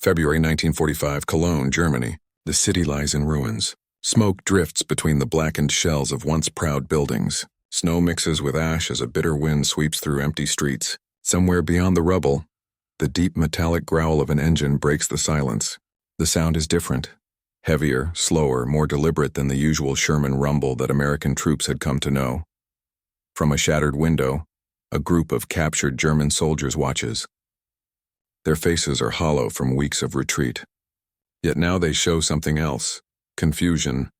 February 1945, Cologne, Germany. The city lies in ruins. Smoke drifts between the blackened shells of once proud buildings. Snow mixes with ash as a bitter wind sweeps through empty streets. Somewhere beyond the rubble, the deep metallic growl of an engine breaks the silence. The sound is different. Heavier, slower, more deliberate than the usual Sherman rumble that American troops had come to know. From a shattered window, a group of captured German soldiers watches. Their faces are hollow from weeks of retreat. Yet now they show something else: confusion,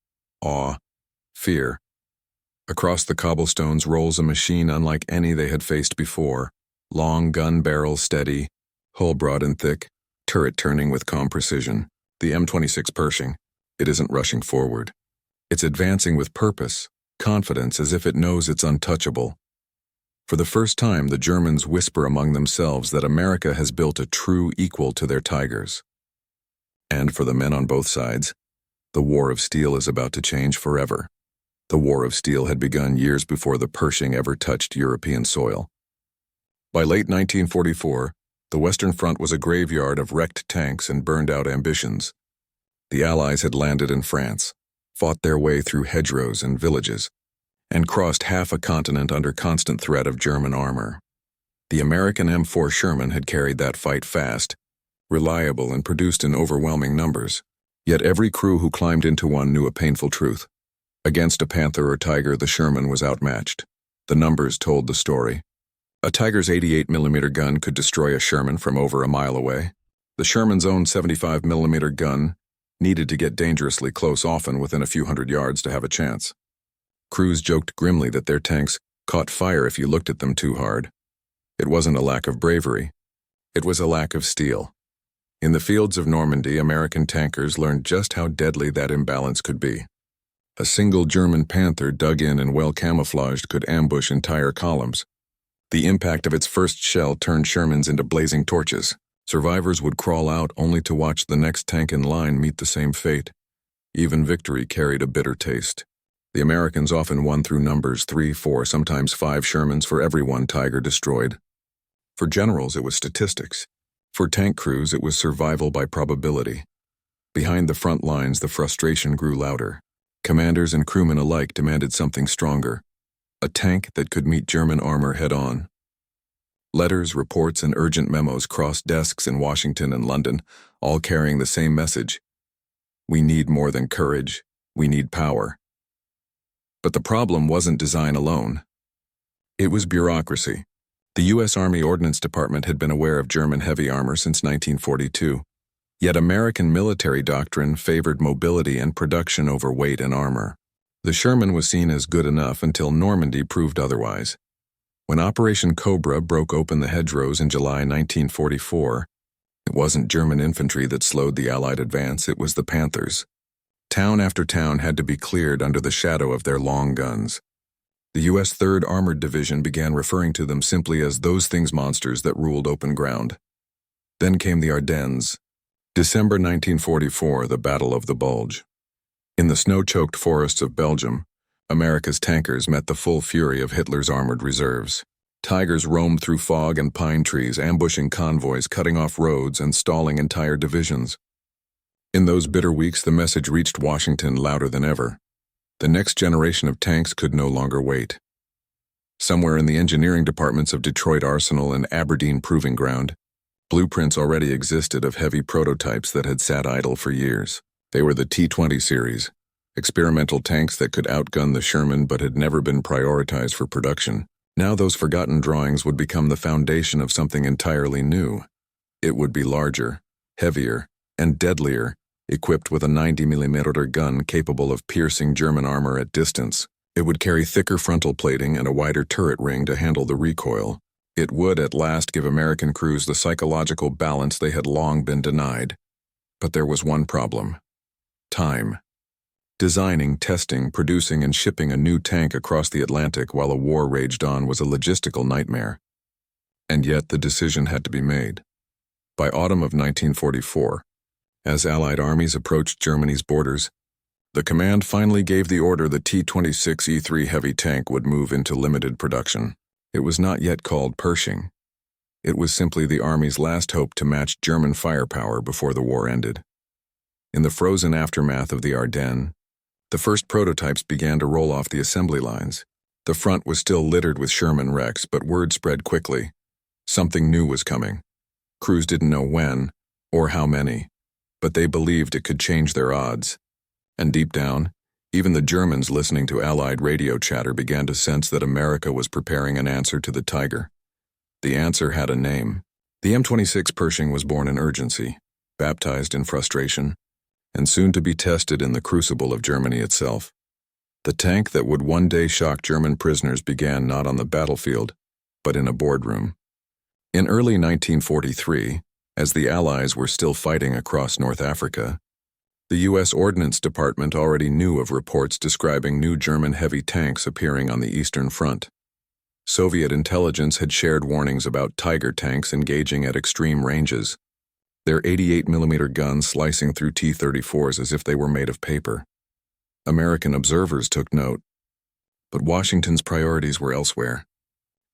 awe, fear. Across the cobblestones rolls a machine unlike any they had faced before. Long gun barrel steady, hull broad and thick, turret turning with calm precision. The M26 Pershing. It isn't rushing forward. It's advancing with purpose, confidence, as if it knows it's untouchable. For the first time, the Germans whisper among themselves that America has built a true equal to their Tigers. And for the men on both sides, the War of Steel is about to change forever. The War of Steel had begun years before the Pershing ever touched European soil. By late 1944, the Western Front was a graveyard of wrecked tanks and burned-out ambitions. The Allies had landed in France, fought their way through hedgerows and villages, and crossed half a continent under constant threat of German armor. The American M4 Sherman had carried that fight fast, reliable, and produced in overwhelming numbers. Yet every crew who climbed into one knew a painful truth. Against a Panther or Tiger, the Sherman was outmatched. The numbers told the story. A Tiger's 88mm gun could destroy a Sherman from over a mile away. The Sherman's own 75mm gun needed to get dangerously close, often within a few hundred yards, to have a chance. Crews joked grimly that their tanks caught fire if you looked at them too hard. It wasn't a lack of bravery. It was a lack of steel. In the fields of Normandy, American tankers learned just how deadly that imbalance could be. A single German Panther, dug in and well camouflaged, could ambush entire columns. The impact of its first shell turned Shermans into blazing torches. Survivors would crawl out only to watch the next tank in line meet the same fate. Even victory carried a bitter taste. The Americans often won through numbers: 3, 4, sometimes 5 Shermans for every one Tiger destroyed. For generals, it was statistics. For tank crews, it was survival by probability. Behind the front lines, the frustration grew louder. Commanders and crewmen alike demanded something stronger. A tank that could meet German armor head-on. Letters, reports, and urgent memos crossed desks in Washington and London, all carrying the same message. We need more than courage. We need power. But the problem wasn't design alone. It was bureaucracy. The U.S. Army Ordnance Department had been aware of German heavy armor since 1942. Yet American military doctrine favored mobility and production over weight and armor. The Sherman was seen as good enough until Normandy proved otherwise. When Operation Cobra broke open the hedgerows in July 1944, it wasn't German infantry that slowed the Allied advance, it was the Panthers. Town after town had to be cleared under the shadow of their long guns. The U.S. 3rd Armored Division began referring to them simply as those things monsters that ruled open ground. Then came the Ardennes. December 1944, the Battle of the Bulge. In the snow-choked forests of Belgium, America's tankers met the full fury of Hitler's armored reserves. Tigers roamed through fog and pine trees, ambushing convoys, cutting off roads, and stalling entire divisions. In those bitter weeks, the message reached Washington louder than ever. The next generation of tanks could no longer wait. Somewhere in the engineering departments of Detroit Arsenal and Aberdeen Proving Ground, blueprints already existed of heavy prototypes that had sat idle for years. They were the T-20 series, experimental tanks that could outgun the Sherman but had never been prioritized for production. Now those forgotten drawings would become the foundation of something entirely new. It would be larger, heavier, and deadlier, equipped with a 90mm gun capable of piercing German armor at distance. It would carry thicker frontal plating and a wider turret ring to handle the recoil. It would at last give American crews the psychological balance they had long been denied. But there was one problem: time. Designing, testing, producing, and shipping a new tank across the Atlantic while a war raged on was a logistical nightmare. And yet the decision had to be made. By autumn of 1944, as Allied armies approached Germany's borders, the command finally gave the order the T-26E3 heavy tank would move into limited production. It was not yet called Pershing. It was simply the Army's last hope to match German firepower before the war ended. In the frozen aftermath of the Ardennes, the first prototypes began to roll off the assembly lines. The front was still littered with Sherman wrecks, but word spread quickly. Something new was coming. Crews didn't know when or how many, but they believed it could change their odds. And deep down, even the Germans listening to Allied radio chatter began to sense that America was preparing an answer to the Tiger. The answer had a name. The M26 Pershing was born in urgency, baptized in frustration, and soon to be tested in the crucible of Germany itself. The tank that would one day shock German prisoners began not on the battlefield, but in a boardroom. In early 1943, as the Allies were still fighting across North Africa, the U.S. Ordnance Department already knew of reports describing new German heavy tanks appearing on the Eastern Front. Soviet intelligence had shared warnings about Tiger tanks engaging at extreme ranges, their 88mm guns slicing through T-34s as if they were made of paper. American observers took note, but Washington's priorities were elsewhere.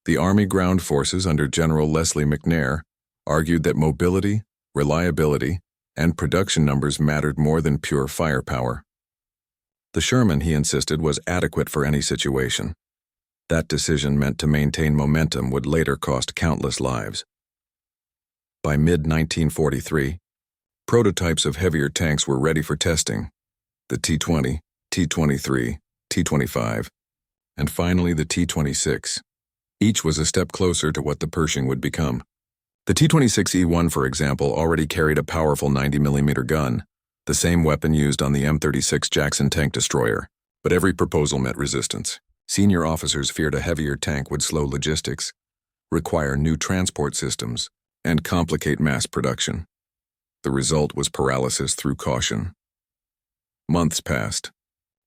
The Army ground forces under General Leslie McNair argued that mobility, reliability, and production numbers mattered more than pure firepower. The Sherman, he insisted, was adequate for any situation. That decision meant to maintain momentum would later cost countless lives. By mid-1943, prototypes of heavier tanks were ready for testing. The T-20, T-23, T-25, and finally the T-26. Each was a step closer to what the Pershing would become. The T-26E1, for example, already carried a powerful 90mm gun, the same weapon used on the M36 Jackson tank destroyer, but every proposal met resistance. Senior officers feared a heavier tank would slow logistics, require new transport systems, and complicate mass production. The result was paralysis through caution. Months passed,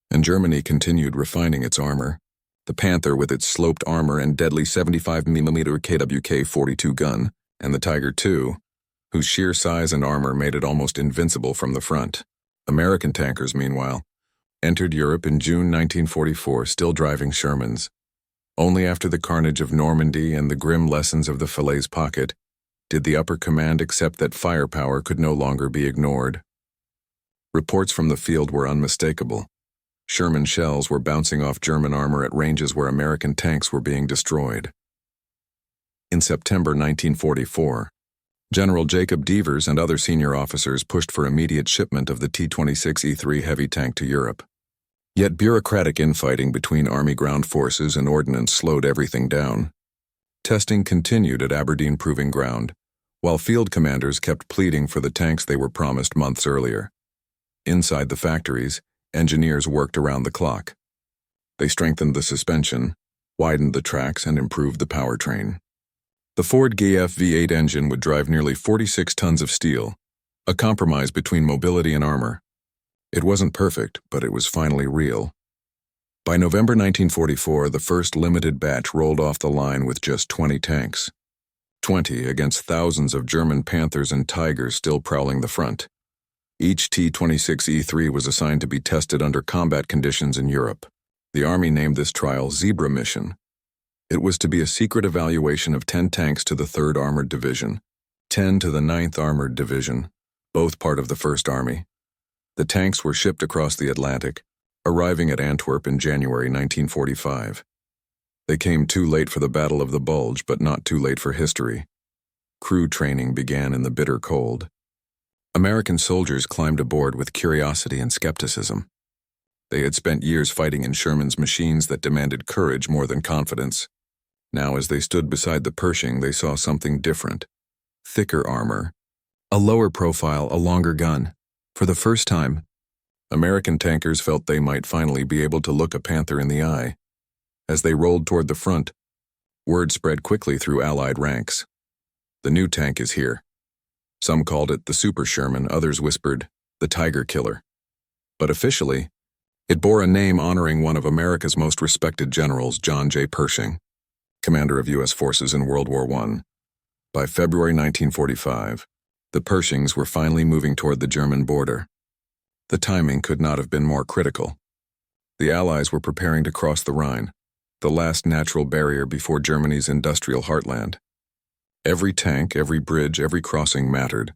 and Germany continued refining its armor. The Panther with its sloped armor and deadly 75mm KWK-42 gun, and the Tiger II, whose sheer size and armor made it almost invincible from the front. American tankers, meanwhile, entered Europe in June 1944, still driving Shermans. Only after the carnage of Normandy and the grim lessons of the Falaise Pocket did the upper command accept that firepower could no longer be ignored. Reports from the field were unmistakable. Sherman shells were bouncing off German armor at ranges where American tanks were being destroyed. In September 1944, General Jacob Devers and other senior officers pushed for immediate shipment of the T-26E3 heavy tank to Europe. Yet bureaucratic infighting between Army ground forces and ordnance slowed everything down. Testing continued at Aberdeen Proving Ground, while field commanders kept pleading for the tanks they were promised months earlier. Inside the factories, engineers worked around the clock. They strengthened the suspension, widened the tracks, and improved the powertrain. The Ford GF V8 engine would drive nearly 46 tons of steel, a compromise between mobility and armor. It wasn't perfect, but it was finally real. By November 1944, the first limited batch rolled off the line with just 20 tanks. 20 against thousands of German Panthers and Tigers still prowling the front. Each T-26E3 was assigned to be tested under combat conditions in Europe. The Army named this trial Zebra Mission. It was to be a secret evaluation of 10 tanks to the 3rd Armored Division, 10 to the 9th Armored Division, both part of the 1st Army. The tanks were shipped across the Atlantic, arriving at Antwerp in January 1945. They came too late for the Battle of the Bulge, but not too late for history. Crew training began in the bitter cold. American soldiers climbed aboard with curiosity and skepticism. They had spent years fighting in Sherman's machines that demanded courage more than confidence. Now, as they stood beside the Pershing, they saw something different. Thicker armor, a lower profile, a longer gun. For the first time, American tankers felt they might finally be able to look a Panther in the eye. As they rolled toward the front, word spread quickly through Allied ranks. The new tank is here. Some called it the Super Sherman, others whispered, the Tiger Killer. But officially, it bore a name honoring one of America's most respected generals, John J. Pershing, commander of U.S. forces in World War I. By February 1945, the Pershings were finally moving toward the German border. The timing could not have been more critical. The Allies were preparing to cross the Rhine, the last natural barrier before Germany's industrial heartland. Every tank, every bridge, every crossing mattered.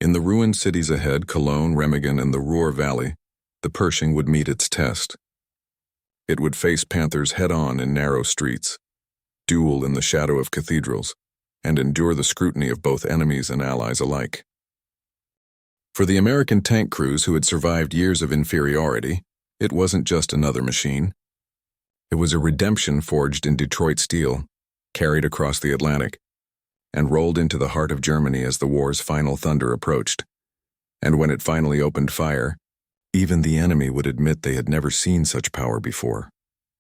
In the ruined cities ahead, Cologne, Remagen, and the Ruhr Valley, the Pershing would meet its test. It would face Panthers head-on in narrow streets, duel in the shadow of cathedrals, and endure the scrutiny of both enemies and allies alike. For the American tank crews who had survived years of inferiority, it wasn't just another machine. It was a redemption forged in Detroit steel, carried across the Atlantic, and rolled into the heart of Germany as the war's final thunder approached. And when it finally opened fire, even the enemy would admit they had never seen such power before.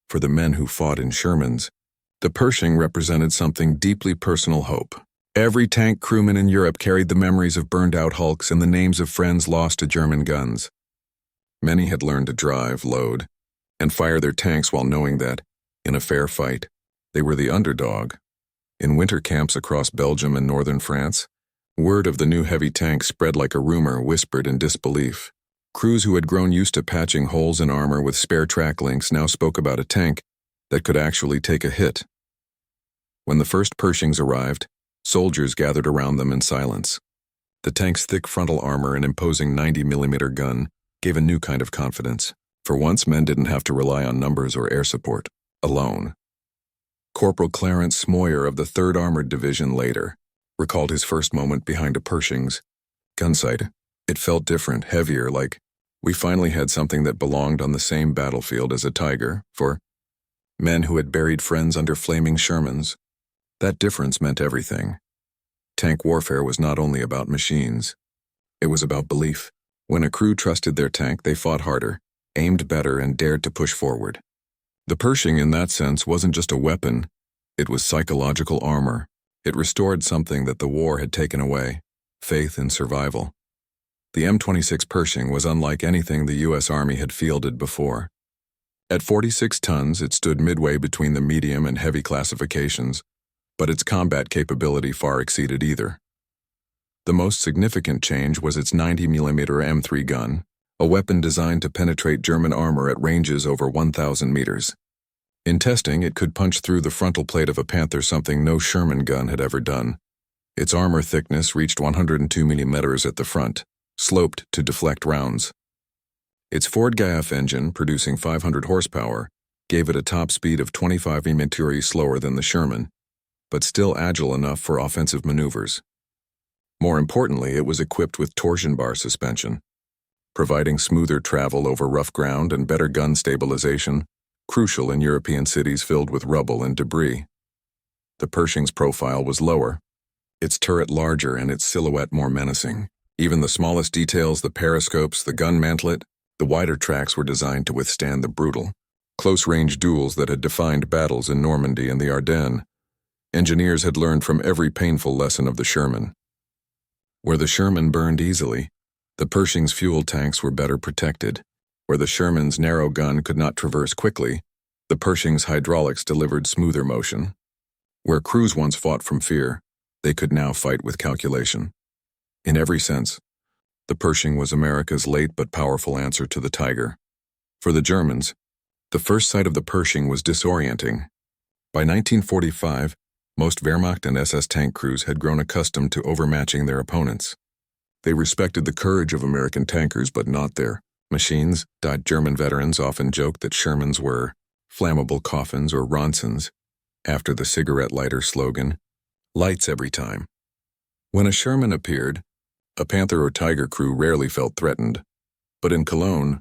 For the men who fought in Shermans, the Pershing represented something deeply personal: hope. Every tank crewman in Europe carried the memories of burned-out hulks and the names of friends lost to German guns. Many had learned to drive, load, and fire their tanks while knowing that, in a fair fight, they were the underdog. In winter camps across Belgium and northern France, word of the new heavy tank spread like a rumor whispered in disbelief. Crews who had grown used to patching holes in armor with spare track links now spoke about a tank that could actually take a hit. When the first Pershings arrived, soldiers gathered around them in silence. The tank's thick frontal armor and imposing 90mm gun gave a new kind of confidence. For once, men didn't have to rely on numbers or air support alone. Corporal Clarence Smoyer of the 3rd Armored Division later recalled his first moment behind a Pershing's gun sight. It felt different, heavier, like we finally had something that belonged on the same battlefield as a Tiger. For men who had buried friends under flaming Shermans, that difference meant everything. Tank warfare was not only about machines. It was about belief. When a crew trusted their tank, they fought harder, aimed better, and dared to push forward. The Pershing, in that sense, wasn't just a weapon. It was psychological armor. It restored something that the war had taken away: faith in survival. The M26 Pershing was unlike anything the U.S. Army had fielded before. At 46 tons, it stood midway between the medium and heavy classifications, but its combat capability far exceeded either. The most significant change was its 90mm M3 gun, a weapon designed to penetrate German armor at ranges over 1,000 meters. In testing, it could punch through the frontal plate of a Panther, something no Sherman gun had ever done. Its armor thickness reached 102mm at the front, sloped to deflect rounds. Its Ford Gaff engine, producing 500 horsepower, gave it a top speed of 25 km/h slower than the Sherman, but still agile enough for offensive maneuvers. More importantly, it was equipped with torsion bar suspension, providing smoother travel over rough ground and better gun stabilization, crucial in European cities filled with rubble and debris. The Pershing's profile was lower, its turret larger and its silhouette more menacing. Even the smallest details, the periscopes, the gun mantlet, the wider tracks, were designed to withstand the brutal, close-range duels that had defined battles in Normandy and the Ardennes. Engineers had learned from every painful lesson of the Sherman. Where the Sherman burned easily, the Pershing's fuel tanks were better protected. Where the Sherman's narrow gun could not traverse quickly, the Pershing's hydraulics delivered smoother motion. Where crews once fought from fear, they could now fight with calculation. In every sense, the Pershing was America's late but powerful answer to the Tiger. For the Germans, the first sight of the Pershing was disorienting. By 1945, most Wehrmacht and SS tank crews had grown accustomed to overmatching their opponents. They respected the courage of American tankers, but not their machines. German veterans often joked that Shermans were flammable coffins or Ronsons, after the cigarette lighter slogan, "Lights every time." When a Sherman appeared, a Panther or Tiger crew rarely felt threatened. But in Cologne,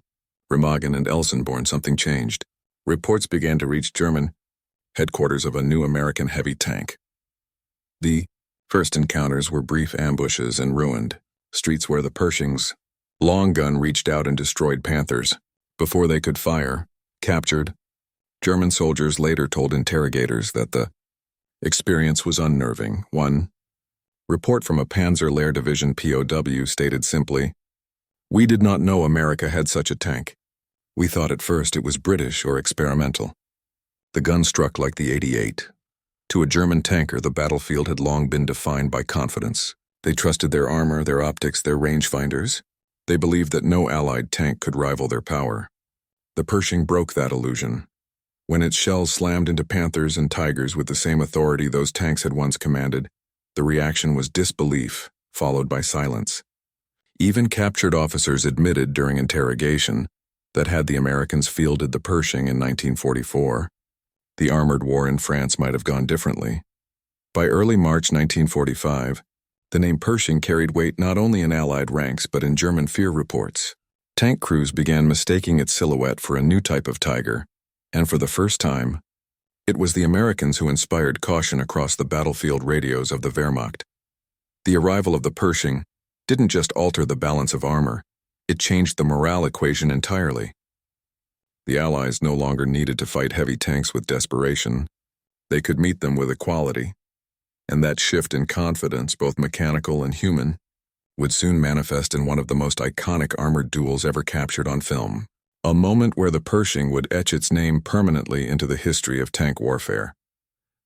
Remagen, and Elsenborn, something changed. Reports began to reach German headquarters of a new American heavy tank. The first encounters were brief ambushes and ruined streets where the Pershing's long gun reached out and destroyed Panthers before they could fire. Captured, German soldiers later told interrogators that the experience was unnerving. One report from a Panzer Lehr Division POW stated simply, "We did not know America had such a tank. We thought at first it was British or experimental." The gun struck like the 88. To a German tanker, the battlefield had long been defined by confidence. They trusted their armor, their optics, their rangefinders. They believed that no Allied tank could rival their power. The Pershing broke that illusion. When its shells slammed into Panthers and Tigers with the same authority those tanks had once commanded, The reaction was disbelief, followed by silence. Even captured officers admitted during interrogation that had the Americans fielded the Pershing in 1944, the armored war in France might have gone differently. By early March 1945, the name Pershing carried weight not only in Allied ranks but in German fear reports. Tank crews began mistaking its silhouette for a new type of Tiger, and for the first time, it was the Americans who inspired caution across the battlefield radios of the Wehrmacht. The arrival of the Pershing didn't just alter the balance of armor, it changed the morale equation entirely. The Allies no longer needed to fight heavy tanks with desperation. They could meet them with equality. And that shift in confidence, both mechanical and human, would soon manifest in one of the most iconic armored duels ever captured on film. A moment where the Pershing would etch its name permanently into the history of tank warfare.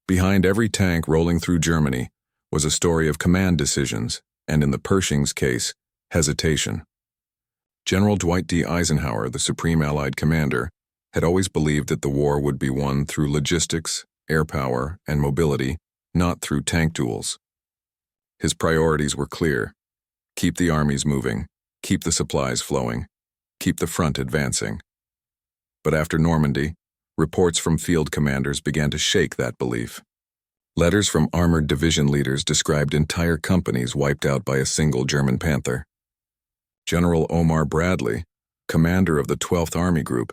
Behind every tank rolling through Germany was a story of command decisions, and in the Pershing's case, hesitation. General Dwight D. Eisenhower, the supreme Allied commander, had always believed that the war would be won through logistics, air power, and mobility, not through tank duels. His priorities were clear. Keep the armies moving, keep the supplies flowing, keep the front advancing. But after Normandy, reports from field commanders began to shake that belief. Letters from armored division leaders described entire companies wiped out by a single German Panther. General Omar Bradley, commander of the 12th Army Group,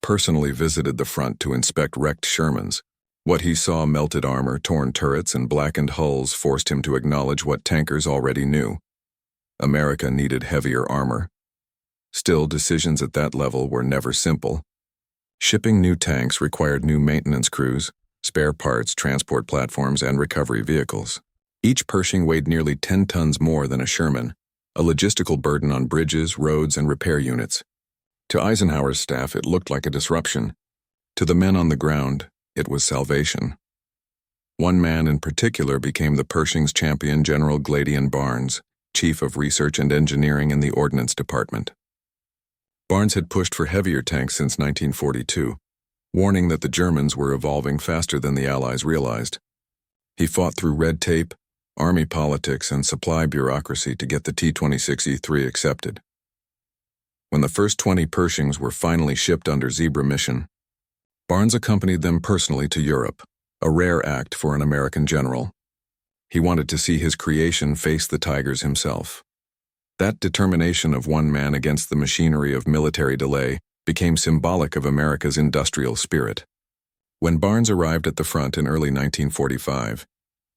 personally visited the front to inspect wrecked Shermans. What he saw, melted armor, torn turrets, and blackened hulls, forced him to acknowledge what tankers already knew. America needed heavier armor. Still, decisions at that level were never simple. Shipping new tanks required new maintenance crews, spare parts, transport platforms, and recovery vehicles. Each Pershing weighed nearly 10 tons more than a Sherman, a logistical burden on bridges, roads, and repair units. To Eisenhower's staff, it looked like a disruption. To the men on the ground, it was salvation. One man in particular became the Pershing's champion, General Gladian Barnes, Chief of Research and Engineering in the Ordnance Department. Barnes had pushed for heavier tanks since 1942, warning that the Germans were evolving faster than the Allies realized. He fought through red tape, army politics, and supply bureaucracy to get the T-26E3 accepted. When the first 20 Pershings were finally shipped under Zebra mission, Barnes accompanied them personally to Europe, a rare act for an American general. He wanted to see his creation face the Tigers himself. That determination of one man against the machinery of military delay became symbolic of America's industrial spirit. When Barnes arrived at the front in early 1945,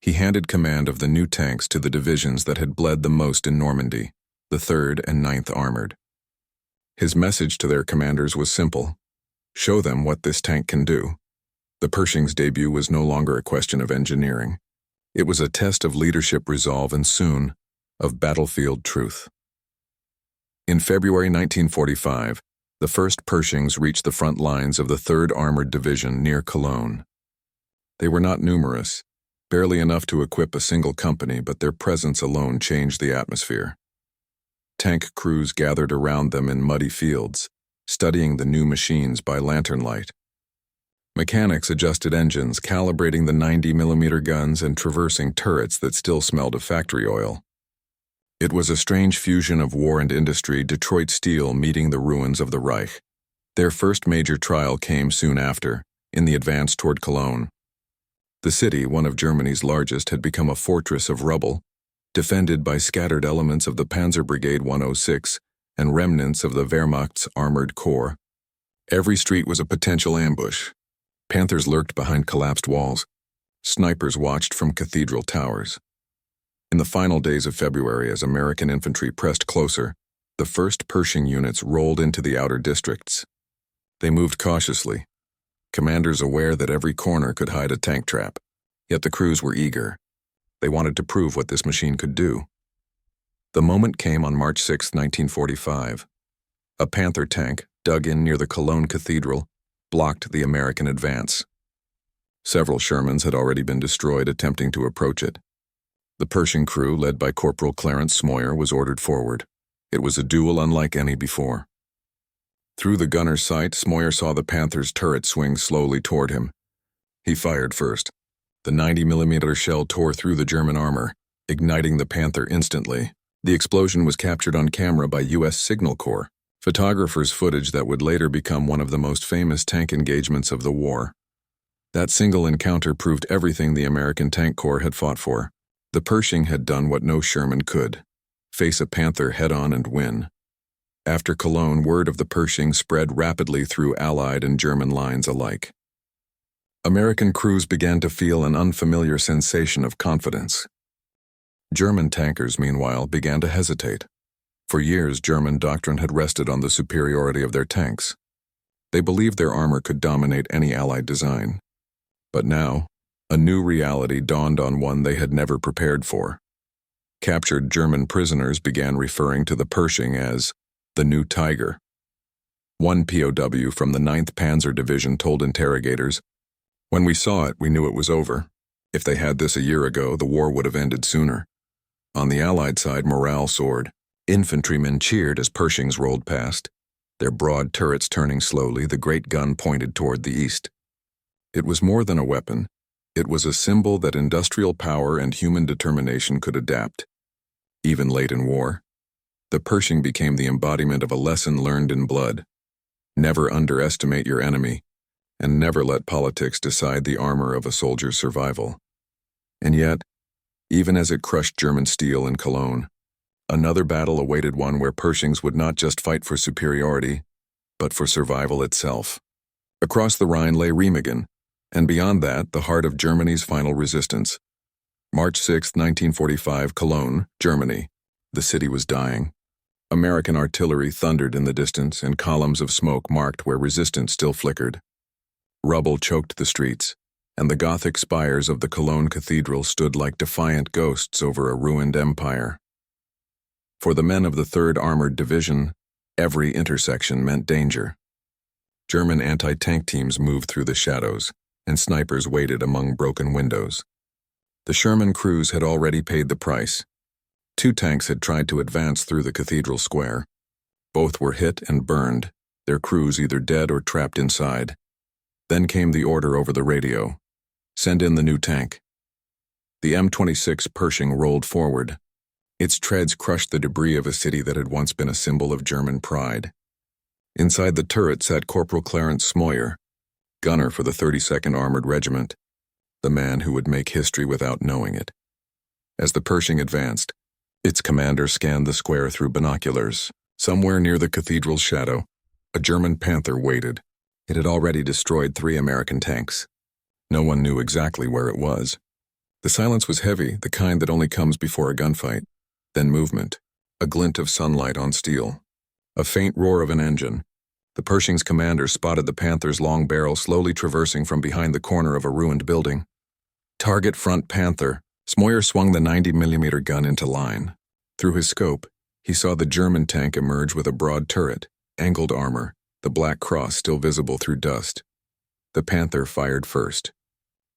he handed command of the new tanks to the divisions that had bled the most in Normandy, the 3rd and 9th Armored. His message to their commanders was simple: show them what this tank can do. The Pershing's debut was no longer a question of engineering. It was a test of leadership resolve and soon, of battlefield truth. In February 1945, the first Pershings reached the front lines of the 3rd Armored Division near Cologne. They were not numerous, barely enough to equip a single company, but their presence alone changed the atmosphere. Tank crews gathered around them in muddy fields, studying the new machines by lantern light. Mechanics adjusted engines, calibrating the 90mm guns, and traversing turrets that still smelled of factory oil. It was a strange fusion of war and industry, Detroit steel meeting the ruins of the Reich. Their first major trial came soon after, in the advance toward Cologne. The city, one of Germany's largest, had become a fortress of rubble, defended by scattered elements of the Panzer Brigade 106 and remnants of the Wehrmacht's armored corps. Every street was a potential ambush. Panthers lurked behind collapsed walls. Snipers watched from cathedral towers. In the final days of February, as American infantry pressed closer, the first Pershing units rolled into the outer districts. They moved cautiously, commanders aware that every corner could hide a tank trap. Yet the crews were eager. They wanted to prove what this machine could do. The moment came on March 6, 1945. A Panther tank, dug in near the Cologne Cathedral, blocked the American advance. Several Shermans had already been destroyed attempting to approach it. The Pershing crew, led by Corporal Clarence Smoyer, was ordered forward. It was a duel unlike any before. Through the gunner's sight, Smoyer saw the Panther's turret swing slowly toward him. He fired first. The 90mm shell tore through the German armor, igniting the Panther instantly. The explosion was captured on camera by U.S. Signal Corps photographers' footage that would later become one of the most famous tank engagements of the war. That single encounter proved everything the American Tank Corps had fought for. The Pershing had done what no Sherman could: face a Panther head-on and win. After Cologne, word of the Pershing spread rapidly through Allied and German lines alike. American crews began to feel an unfamiliar sensation of confidence. German tankers, meanwhile, began to hesitate. For years, German doctrine had rested on the superiority of their tanks. They believed their armor could dominate any Allied design. But now, a new reality dawned on one they had never prepared for. Captured German prisoners began referring to the Pershing as the new Tiger. One POW from the 9th Panzer Division told interrogators, "When we saw it, we knew it was over. If they had this a year ago, the war would have ended sooner." On the Allied side, morale soared. Infantrymen cheered as Pershings rolled past, their broad turrets turning slowly, the great gun pointed toward the east. It was more than a weapon. It was a symbol that industrial power and human determination could adapt. Even late in war, the Pershing became the embodiment of a lesson learned in blood. Never underestimate your enemy, and never let politics decide the armor of a soldier's survival. And yet, even as it crushed German steel in Cologne, another battle awaited, one where Pershings would not just fight for superiority, but for survival itself. Across the Rhine lay Remagen, and beyond that, the heart of Germany's final resistance. March 6, 1945, Cologne, Germany. The city was dying. American artillery thundered in the distance, and columns of smoke marked where resistance still flickered. Rubble choked the streets, and the Gothic spires of the Cologne Cathedral stood like defiant ghosts over a ruined empire. For the men of the 3rd Armored Division, every intersection meant danger. German anti-tank teams moved through the shadows, and snipers waited among broken windows. The Sherman crews had already paid the price. 2 tanks had tried to advance through the cathedral square. Both were hit and burned, their crews either dead or trapped inside. Then came the order over the radio: "Send in the new tank." The M26 Pershing rolled forward. Its treads crushed the debris of a city that had once been a symbol of German pride. Inside the turret sat Corporal Clarence Smoyer, gunner for the 32nd Armored Regiment, the man who would make history without knowing it. As the Pershing advanced, its commander scanned the square through binoculars. Somewhere near the cathedral's shadow, a German Panther waited. It had already destroyed 3 American tanks. No one knew exactly where it was. The silence was heavy, the kind that only comes before a gunfight. Then movement, a glint of sunlight on steel, a faint roar of an engine. The Pershing's commander spotted the Panther's long barrel slowly traversing from behind the corner of a ruined building. Target front Panther. Smoyer swung the 90mm gun into line. Through his scope, he saw the German tank emerge with a broad turret, angled armor, the black cross still visible through dust. The Panther fired first.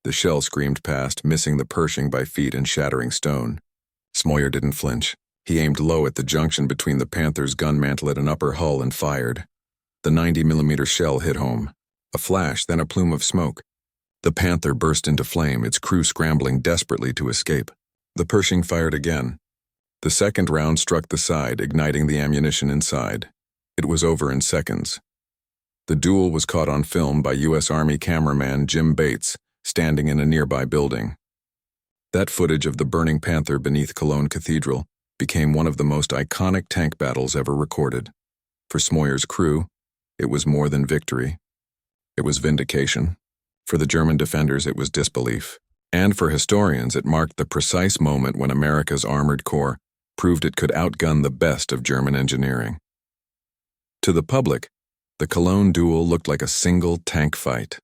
The shell screamed past, missing the Pershing by feet and shattering stone. Smoyer didn't flinch. He aimed low at the junction between the Panther's gun mantlet and upper hull and fired. The 90mm shell hit home. A flash, then a plume of smoke. The Panther burst into flame, its crew scrambling desperately to escape. The Pershing fired again. The second round struck the side, igniting the ammunition inside. It was over in seconds. The duel was caught on film by U.S. Army cameraman Jim Bates, standing in a nearby building. That footage of the burning Panther beneath Cologne Cathedral became one of the most iconic tank battles ever recorded. For Smoyer's crew, it was more than victory. It was vindication. For the German defenders, it was disbelief. And for historians, it marked the precise moment when America's armored corps proved it could outgun the best of German engineering. To the public, the Cologne duel looked like a single tank fight.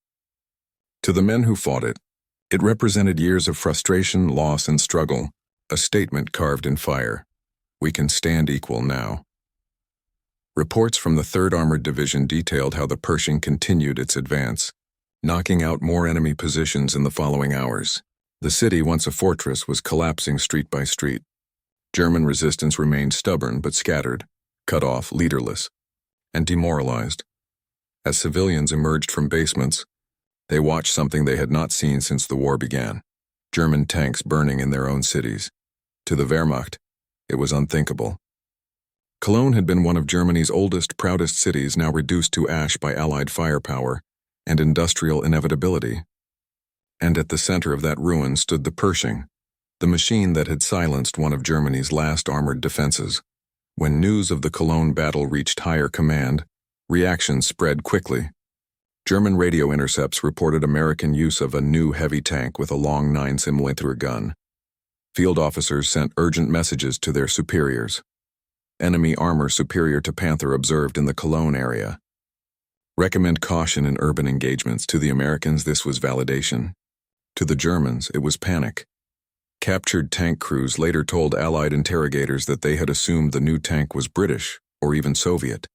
To the men who fought it, it represented years of frustration, loss, and struggle, a statement carved in fire. We can stand equal now. Reports from the 3rd Armored Division detailed how the Pershing continued its advance, knocking out more enemy positions in the following hours. The city, once a fortress, was collapsing street by street. German resistance remained stubborn but scattered, cut off, leaderless, and demoralized. As civilians emerged from basements, they watched something they had not seen since the war began. German tanks burning in their own cities. To the Wehrmacht, it was unthinkable. Cologne had been one of Germany's oldest, proudest cities, now reduced to ash by Allied firepower and industrial inevitability. And at the center of that ruin stood the Pershing, the machine that had silenced one of Germany's last armored defenses. When news of the Cologne battle reached higher command, reactions spread quickly. German radio intercepts reported American use of a new heavy tank with a long 9mm gun. Field officers sent urgent messages to their superiors. Enemy armor superior to Panther observed in the Cologne area. Recommend caution in urban engagements. To the Americans, this was validation. To the Germans, it was panic. Captured tank crews later told Allied interrogators that they had assumed the new tank was British or even Soviet.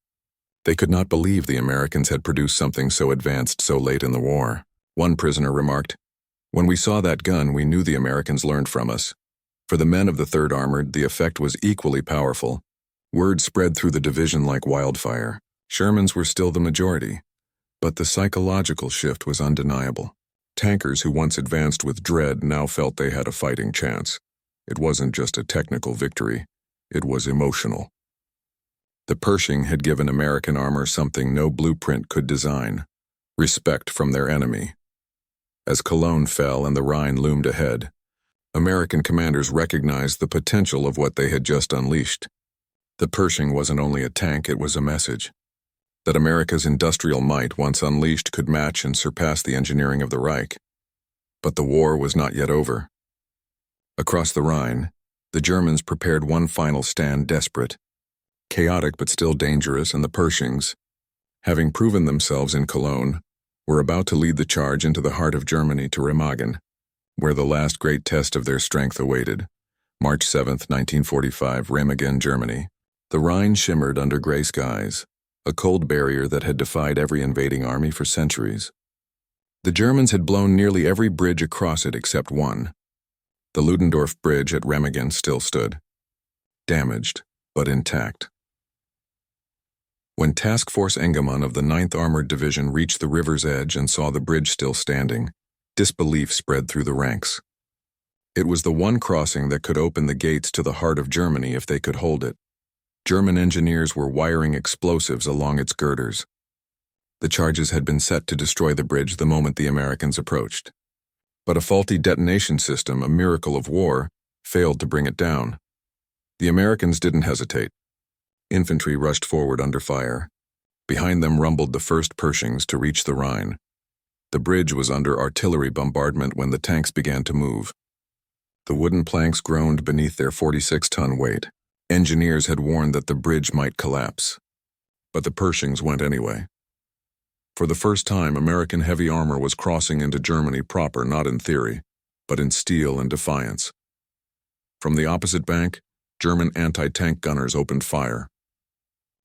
They could not believe the Americans had produced something so advanced so late in the war. One prisoner remarked, "When we saw that gun, we knew the Americans learned from us." For the men of the 3rd Armored, the effect was equally powerful. Word spread through the division like wildfire. Shermans were still the majority, but the psychological shift was undeniable. Tankers who once advanced with dread now felt they had a fighting chance. It wasn't just a technical victory, it was emotional. The Pershing had given American armor something no blueprint could design: respect from their enemy. As Cologne fell and the Rhine loomed ahead, American commanders recognized the potential of what they had just unleashed. The Pershing wasn't only a tank, it was a message. That America's industrial might, once unleashed, could match and surpass the engineering of the Reich. But the war was not yet over. Across the Rhine, the Germans prepared one final stand, desperate. Chaotic but still dangerous, and the Pershings, having proven themselves in Cologne, were about to lead the charge into the heart of Germany to Remagen, where the last great test of their strength awaited. March 7, 1945, Remagen, Germany. The Rhine shimmered under gray skies, a cold barrier that had defied every invading army for centuries. The Germans had blown nearly every bridge across it except one. The Ludendorff Bridge at Remagen still stood, damaged but intact. When Task Force Engelmann of the 9th Armored Division reached the river's edge and saw the bridge still standing, disbelief spread through the ranks. It was the one crossing that could open the gates to the heart of Germany if they could hold it. German engineers were wiring explosives along its girders. The charges had been set to destroy the bridge the moment the Americans approached. But a faulty detonation system, a miracle of war, failed to bring it down. The Americans didn't hesitate. Infantry rushed forward under fire. Behind them rumbled the first Pershings to reach the Rhine. The bridge was under artillery bombardment when the tanks began to move. The wooden planks groaned beneath their 46-ton weight. Engineers had warned that the bridge might collapse. But the Pershings went anyway. For the first time, American heavy armor was crossing into Germany proper, not in theory, but in steel and defiance. From the opposite bank, German anti-tank gunners opened fire.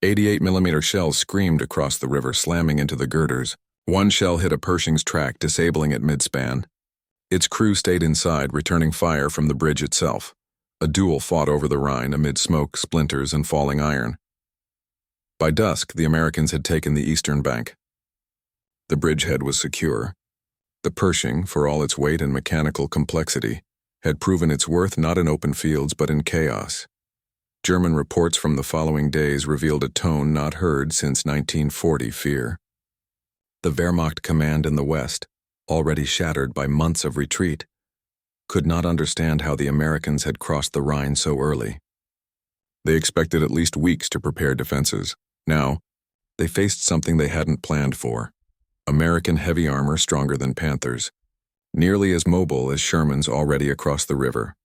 88mm shells screamed across the river, slamming into the girders. One shell hit a Pershing's track, disabling it mid-span. Its crew stayed inside, returning fire from the bridge itself. A duel fought over the Rhine amid smoke, splinters, and falling iron. By dusk, the Americans had taken the eastern bank. The bridgehead was secure. The Pershing, for all its weight and mechanical complexity, had proven its worth not in open fields but in chaos. German reports from the following days revealed a tone not heard since 1940: fear. The Wehrmacht command in the west, already shattered by months of retreat, could not understand how the Americans had crossed the Rhine so early. They expected at least weeks to prepare defenses. Now, they faced something they hadn't planned for: American heavy armor stronger than Panthers, nearly as mobile as Shermans already across the river.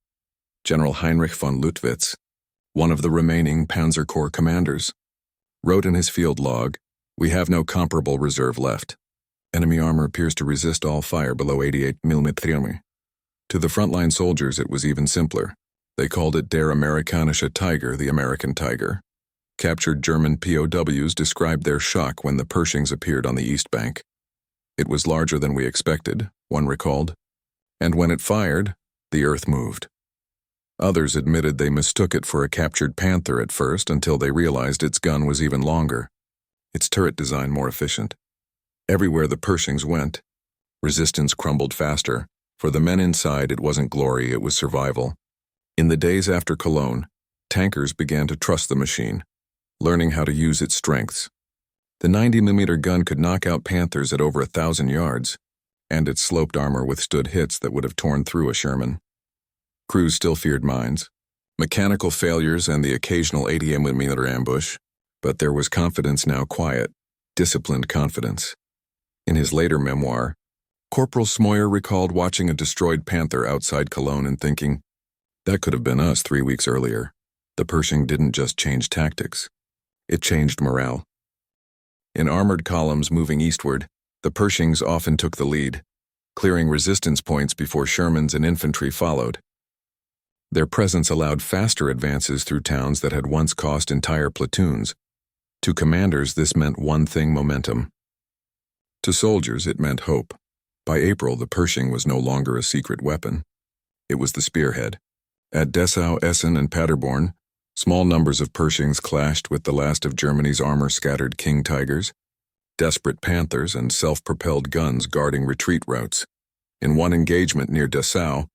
General Heinrich von Luttwitz, one of the remaining Panzer Corps commanders, wrote in his field log, "We have no comparable reserve left. Enemy armor appears to resist all fire below 88mm. To the frontline soldiers it was even simpler. They called it Der Amerikanische Tiger, the American Tiger. Captured German POWs described their shock when the Pershings appeared on the east bank. It was larger than we expected, one recalled, and when it fired, the earth moved. Others admitted they mistook it for a captured Panther at first until they realized its gun was even longer, its turret design more efficient. Everywhere the Pershings went, resistance crumbled faster, For the men inside, it wasn't glory, it was survival. In the days after Cologne, tankers began to trust the machine, learning how to use its strengths. The 90mm gun could knock out Panthers at over 1,000 yards, and its sloped armor withstood hits that would have torn through a Sherman. Crews still feared mines, mechanical failures, and the occasional 80mm ambush, but there was confidence now, quiet, disciplined confidence. In his later memoir, Corporal Smoyer recalled watching a destroyed Panther outside Cologne and thinking, that could have been us 3 weeks earlier. The Pershing didn't just change tactics, it changed morale. In armored columns moving eastward, the Pershings often took the lead, clearing resistance points before Shermans and infantry followed. Their presence allowed faster advances through towns that had once cost entire platoons. To commanders, this meant one thing: momentum. To soldiers, it meant hope. By April, the Pershing was no longer a secret weapon. It was the spearhead. At Dessau, Essen, and Paderborn, small numbers of Pershings clashed with the last of Germany's armor-scattered King Tigers, desperate Panthers, and self-propelled guns guarding retreat routes. In one engagement near Dessau,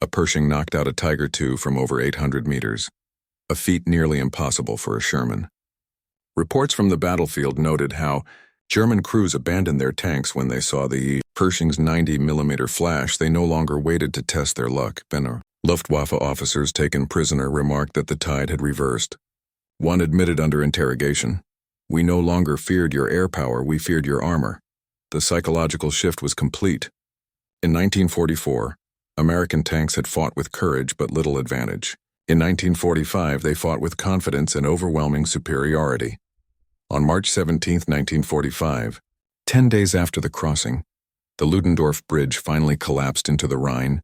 a Pershing knocked out a Tiger II from over 800 meters, a feat nearly impossible for a Sherman. Reports from the battlefield noted how German crews abandoned their tanks when they saw the Pershing's 90mm flash. They no longer waited to test their luck. Luftwaffe officers taken prisoner remarked that the tide had reversed. One admitted under interrogation, "We no longer feared your air power, we feared your armor." The psychological shift was complete. In 1944, American tanks had fought with courage but little advantage. In 1945, they fought with confidence and overwhelming superiority. On March 17, 1945, 10 days after the crossing, the Ludendorff Bridge finally collapsed into the Rhine,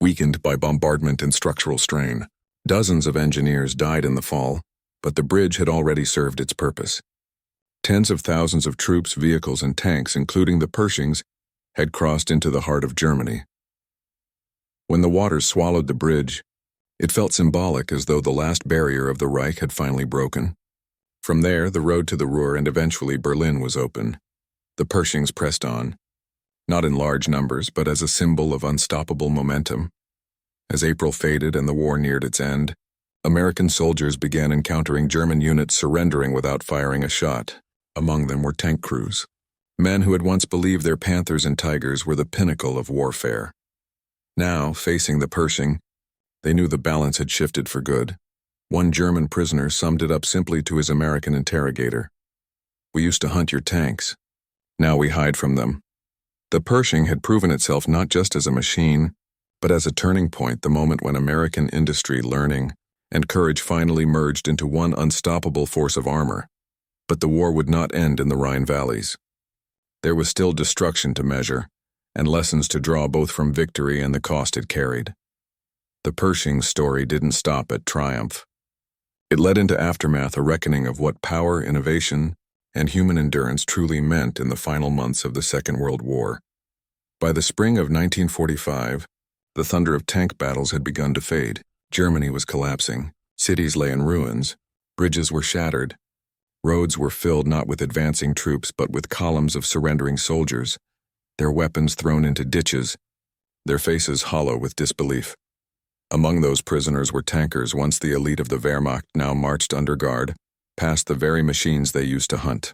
weakened by bombardment and structural strain. Dozens of engineers died in the fall, but the bridge had already served its purpose. Tens of thousands of troops, vehicles, and tanks, including the Pershings, had crossed into the heart of Germany. When the waters swallowed the bridge, it felt symbolic, as though the last barrier of the Reich had finally broken. From there, the road to the Ruhr and eventually Berlin was open. The Pershings pressed on, not in large numbers, but as a symbol of unstoppable momentum. As April faded and the war neared its end, American soldiers began encountering German units surrendering without firing a shot. Among them were tank crews, men who had once believed their Panthers and Tigers were the pinnacle of warfare. Now, facing the Pershing, they knew the balance had shifted for good. One German prisoner summed it up simply to his American interrogator: "We used to hunt your tanks. Now we hide from them." The Pershing had proven itself not just as a machine, but as a turning point, the moment when American industry, learning, and courage finally merged into one unstoppable force of armor. But the war would not end in the Rhine valleys. There was still destruction to measure, and lessons to draw both from victory and the cost it carried. The Pershing story didn't stop at triumph. It led into aftermath, a reckoning of what power, innovation, and human endurance truly meant in the final months of the Second World War. By the spring of 1945, the thunder of tank battles had begun to fade. Germany was collapsing. Cities lay in ruins. Bridges were shattered. Roads were filled not with advancing troops but with columns of surrendering soldiers, their weapons thrown into ditches, their faces hollow with disbelief. Among those prisoners were tankers, once the elite of the Wehrmacht, now marched under guard, past the very machines they used to hunt.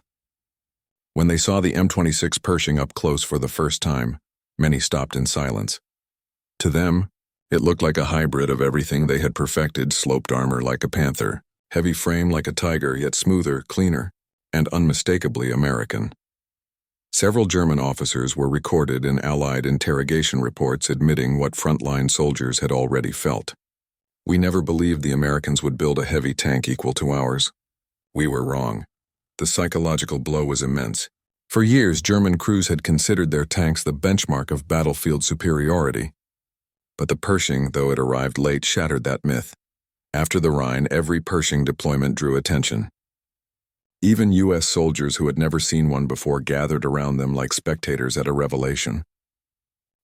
When they saw the M26 Pershing up close for the first time, many stopped in silence. To them, it looked like a hybrid of everything they had perfected: sloped armor like a Panther, heavy frame like a Tiger, yet smoother, cleaner, and unmistakably American. Several German officers were recorded in Allied interrogation reports admitting what frontline soldiers had already felt. "We never believed the Americans would build a heavy tank equal to ours. We were wrong." The psychological blow was immense. For years, German crews had considered their tanks the benchmark of battlefield superiority. But the Pershing, though it arrived late, shattered that myth. After the Rhine, every Pershing deployment drew attention. Even U.S. soldiers who had never seen one before gathered around them like spectators at a revelation.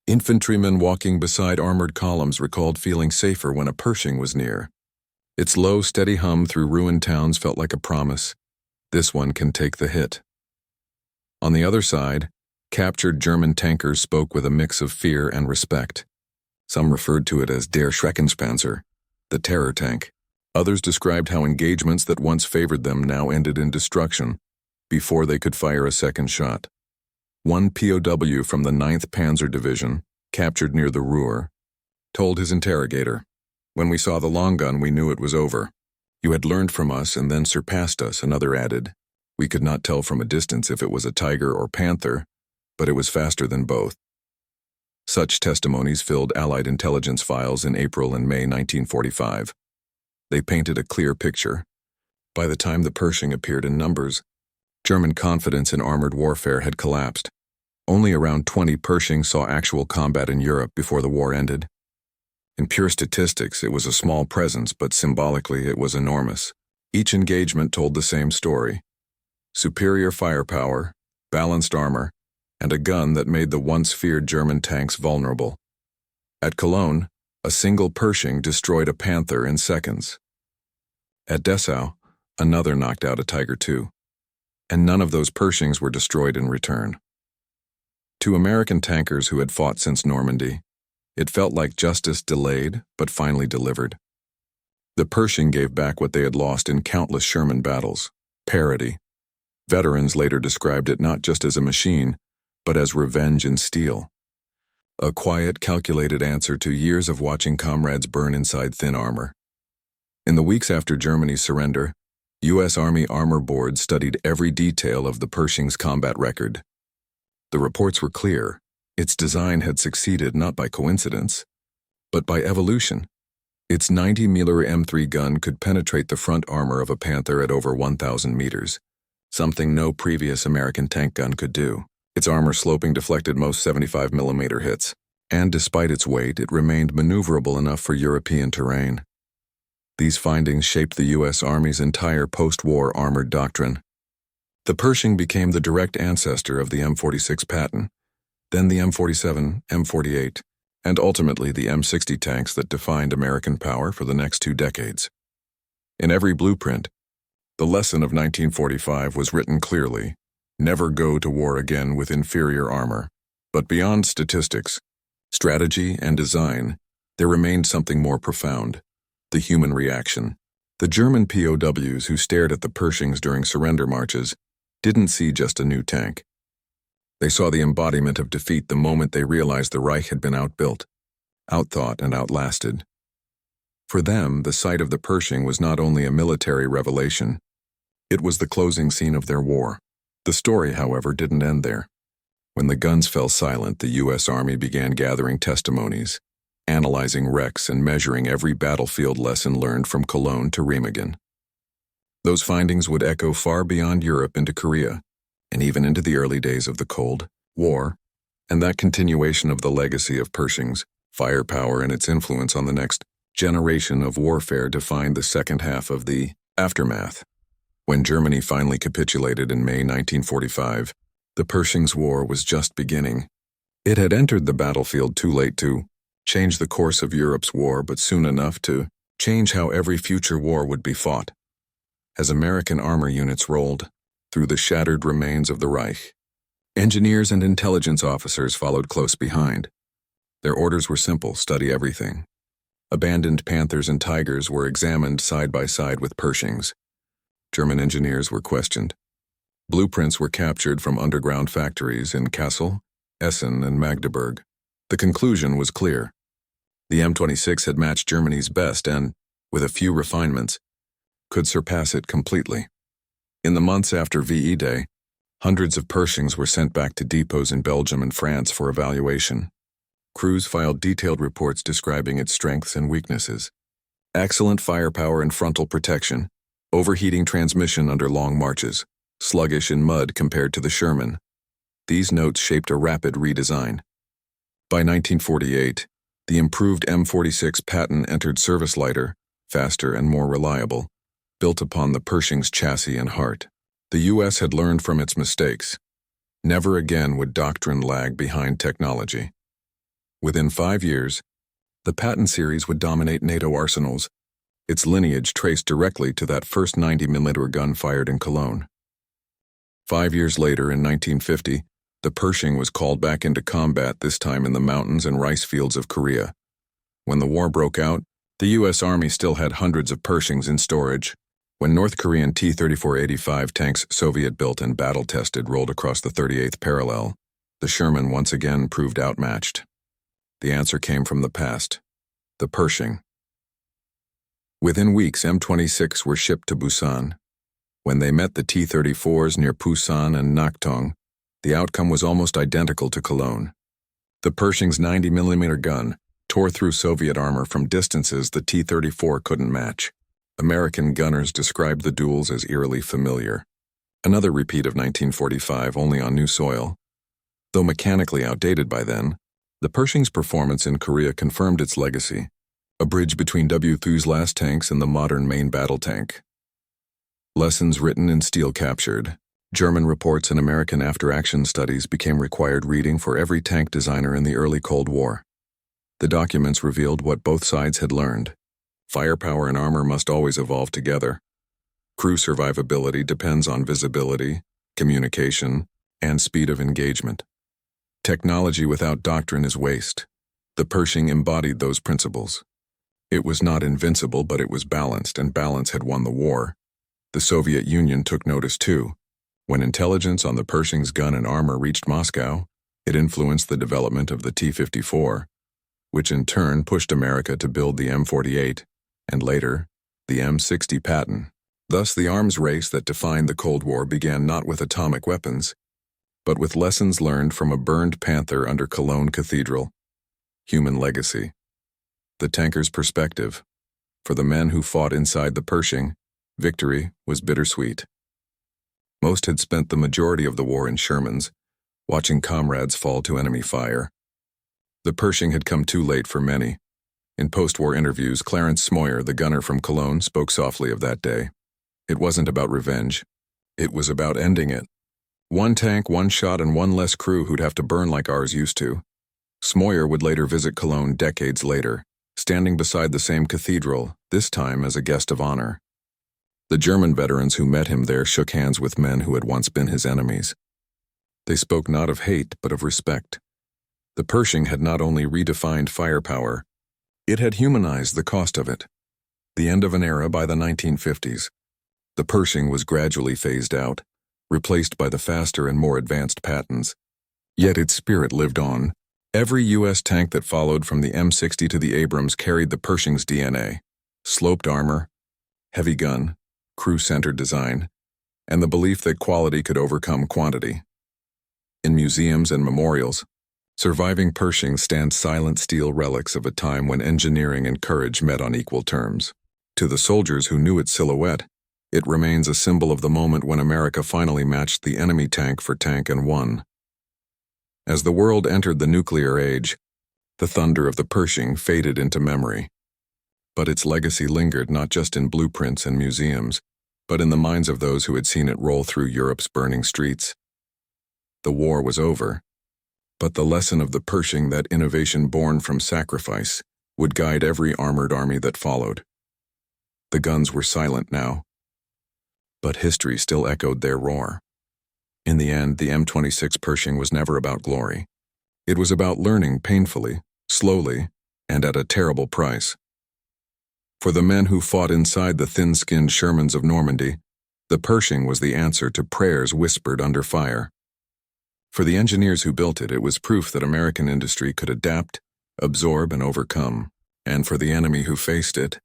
Infantrymen walking beside armored columns recalled feeling safer when a Pershing was near. Its low, steady hum through ruined towns felt like a promise: this one can take the hit. On the other side, captured German tankers spoke with a mix of fear and respect. Some referred to it as der Schreckenspanzer, the terror tank. Others described how engagements that once favored them now ended in destruction before they could fire a second shot. One POW from the 9th Panzer Division, captured near the Ruhr, told his interrogator, "When we saw the long gun, we knew it was over. You had learned from us and then surpassed us," another added. "We could not tell from a distance if it was a Tiger or Panther, but it was faster than both." Such testimonies filled Allied intelligence files in April and May 1945. They painted a clear picture. By the time the Pershing appeared in numbers, German confidence in armored warfare had collapsed. Only around 20 Pershings saw actual combat in Europe before the war ended. In pure statistics, it was a small presence, but symbolically it was enormous. Each engagement told the same story: superior firepower, balanced armor, and a gun that made the once feared German tanks vulnerable. At Cologne, a single Pershing destroyed a Panther in seconds. At Dessau, another knocked out a Tiger II. And none of those Pershings were destroyed in return. To American tankers who had fought since Normandy, it felt like justice delayed but finally delivered. The Pershing gave back what they had lost in countless Sherman battles: parity. Veterans later described it not just as a machine, but as revenge in steel. A quiet, calculated answer to years of watching comrades burn inside thin armor. In the weeks after Germany's surrender, U.S. Army Armor Board studied every detail of the Pershing's combat record. The reports were clear. Its design had succeeded not by coincidence, but by evolution. Its 90mm M3 gun could penetrate the front armor of a Panther at over 1,000 meters, something no previous American tank gun could do. Its armor sloping deflected most 75mm hits, and despite its weight, it remained maneuverable enough for European terrain. These findings shaped the U.S. Army's entire post-war armored doctrine. The Pershing became the direct ancestor of the M26 Patton, then the M47, M48, and ultimately the M60 tanks that defined American power for the next 2 decades. In every blueprint, the lesson of 1945 was written clearly: never go to war again with inferior armor. But beyond statistics, strategy, and design, there remained something more profound: the human reaction. The German POWs who stared at the Pershings during surrender marches didn't see just a new tank. They saw the embodiment of defeat the moment they realized the Reich had been outbuilt, outthought, and outlasted. For them, the sight of the Pershing was not only a military revelation, it was the closing scene of their war. The story, however, didn't end there. When the guns fell silent, the U.S. Army began gathering testimonies, analyzing wrecks, and measuring every battlefield lesson learned from Cologne to Remagen. Those findings would echo far beyond Europe into Korea, and even into the early days of the Cold War, and that continuation of the legacy of Pershing's firepower and its influence on the next generation of warfare defined the second half of the aftermath. When Germany finally capitulated in May 1945, the Pershing's War was just beginning. It had entered the battlefield too late to change the course of Europe's war, but soon enough to change how every future war would be fought. As American armor units rolled through the shattered remains of the Reich, engineers and intelligence officers followed close behind. Their orders were simple: study everything. Abandoned Panthers and Tigers were examined side by side with Pershings. German engineers were questioned. Blueprints were captured from underground factories in Kassel, Essen, and Magdeburg. The conclusion was clear. The M26 had matched Germany's best and, with a few refinements, could surpass it completely. In the months after VE Day, hundreds of Pershings were sent back to depots in Belgium and France for evaluation. Crews filed detailed reports describing its strengths and weaknesses: excellent firepower and frontal protection, overheating transmission under long marches, sluggish in mud compared to the Sherman. These notes shaped a rapid redesign. By 1948, the improved M26 Patton entered service lighter, faster, and more reliable, built upon the Pershing's chassis and heart. The U.S. had learned from its mistakes. Never again would doctrine lag behind technology. Within 5 years, the Patton series would dominate NATO arsenals, its lineage traced directly to that first 90mm gun fired in Cologne. 5 years later, in 1950, the Pershing was called back into combat, this time in the mountains and rice fields of Korea. When the war broke out, the U.S. Army still had hundreds of Pershings in storage. When North Korean T-34-85 tanks Soviet-built and battle-tested rolled across the 38th parallel, the Sherman once again proved outmatched. The answer came from the past: the Pershing. Within weeks, M26 were shipped to Busan. When they met the T-34s near Pusan and Naktong, the outcome was almost identical to Cologne. The Pershing's 90mm gun tore through Soviet armor from distances the T-34 couldn't match. American gunners described the duels as eerily familiar. Another repeat of 1945, only on new soil. Though mechanically outdated by then, the Pershing's performance in Korea confirmed its legacy, a bridge between W2's last tanks and the modern main battle tank. Lessons written in steel captured. German reports and American after-action studies became required reading for every tank designer in the early Cold War. The documents revealed what both sides had learned. Firepower and armor must always evolve together. Crew survivability depends on visibility, communication, and speed of engagement. Technology without doctrine is waste. The Pershing embodied those principles. It was not invincible, but it was balanced, and balance had won the war. The Soviet Union took notice too. When intelligence on the Pershing's gun and armor reached Moscow, it influenced the development of the T-54, which in turn pushed America to build the M48, and later, the M60 Patton. Thus, the arms race that defined the Cold War began not with atomic weapons, but with lessons learned from a burned Panther under Cologne Cathedral. Human legacy. The tanker's perspective. For the men who fought inside the Pershing, victory was bittersweet. Most had spent the majority of the war in Shermans, watching comrades fall to enemy fire. The Pershing had come too late for many. In post-war interviews, Clarence Smoyer, the gunner from Cologne, spoke softly of that day. It wasn't about revenge. It was about ending it. One tank, one shot, and one less crew who'd have to burn like ours used to. Smoyer would later visit Cologne decades later, standing beside the same cathedral, this time as a guest of honor. The German veterans who met him there shook hands with men who had once been his enemies. They spoke not of hate, but of respect. The Pershing had not only redefined firepower, it had humanized the cost of it. The end of an era by the 1950s. The Pershing was gradually phased out, replaced by the faster and more advanced Pattons. Yet its spirit lived on. Every U.S. tank that followed from the M60 to the Abrams carried the Pershing's DNA. Sloped armor, heavy gun, crew-centered design, and the belief that quality could overcome quantity. In museums and memorials, surviving Pershings stand silent steel relics of a time when engineering and courage met on equal terms. To the soldiers who knew its silhouette, it remains a symbol of the moment when America finally matched the enemy tank for tank and won. As the world entered the nuclear age, the thunder of the Pershing faded into memory. But its legacy lingered not just in blueprints and museums, but in the minds of those who had seen it roll through Europe's burning streets. The war was over, but the lesson of the Pershing, that innovation born from sacrifice, would guide every armored army that followed. The guns were silent now, but history still echoed their roar. In the end, the M26 Pershing was never about glory. It was about learning painfully, slowly, and at a terrible price. For the men who fought inside the thin-skinned Shermans of Normandy, the Pershing was the answer to prayers whispered under fire. For the engineers who built it, it was proof that American industry could adapt, absorb, and overcome. And for the enemy who faced it,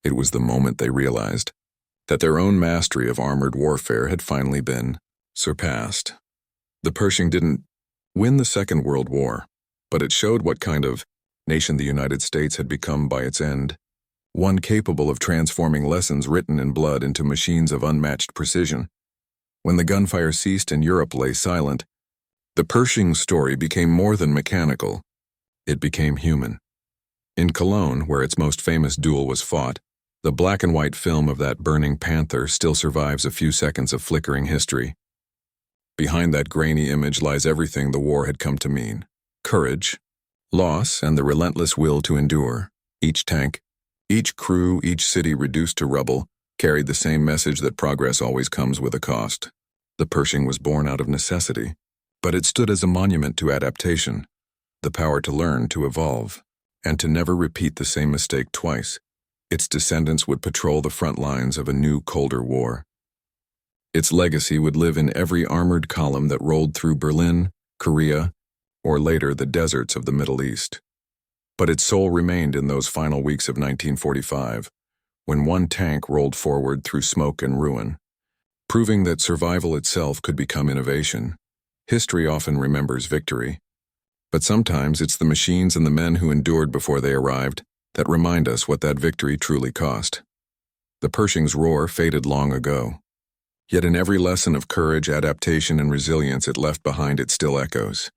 it was the moment they realized that their own mastery of armored warfare had finally been surpassed. The Pershing didn't win the Second World War, but it showed what kind of nation the United States had become by its end. One capable of transforming lessons written in blood into machines of unmatched precision. When the gunfire ceased and Europe lay silent, the Pershing story became more than mechanical. It became human. In Cologne, where its most famous duel was fought, the black and white film of that burning Panther still survives a few seconds of flickering history. Behind that grainy image lies everything the war had come to mean: courage, loss, and the relentless will to endure. Each tank, each crew, each city reduced to rubble, carried the same message that progress always comes with a cost. The Pershing was born out of necessity, but it stood as a monument to adaptation, the power to learn, to evolve. and to never repeat the same mistake twice. Its descendants would patrol the front lines of a new, colder war. Its legacy would live in every armored column that rolled through Berlin, Korea, or later the deserts of the Middle East. But its soul remained in those final weeks of 1945, when one tank rolled forward through smoke and ruin, proving that survival itself could become innovation. History often remembers victory, but sometimes it's the machines and the men who endured before they arrived that remind us what that victory truly cost. The Pershing's roar faded long ago, yet in every lesson of courage, adaptation, and resilience it left behind it still echoes.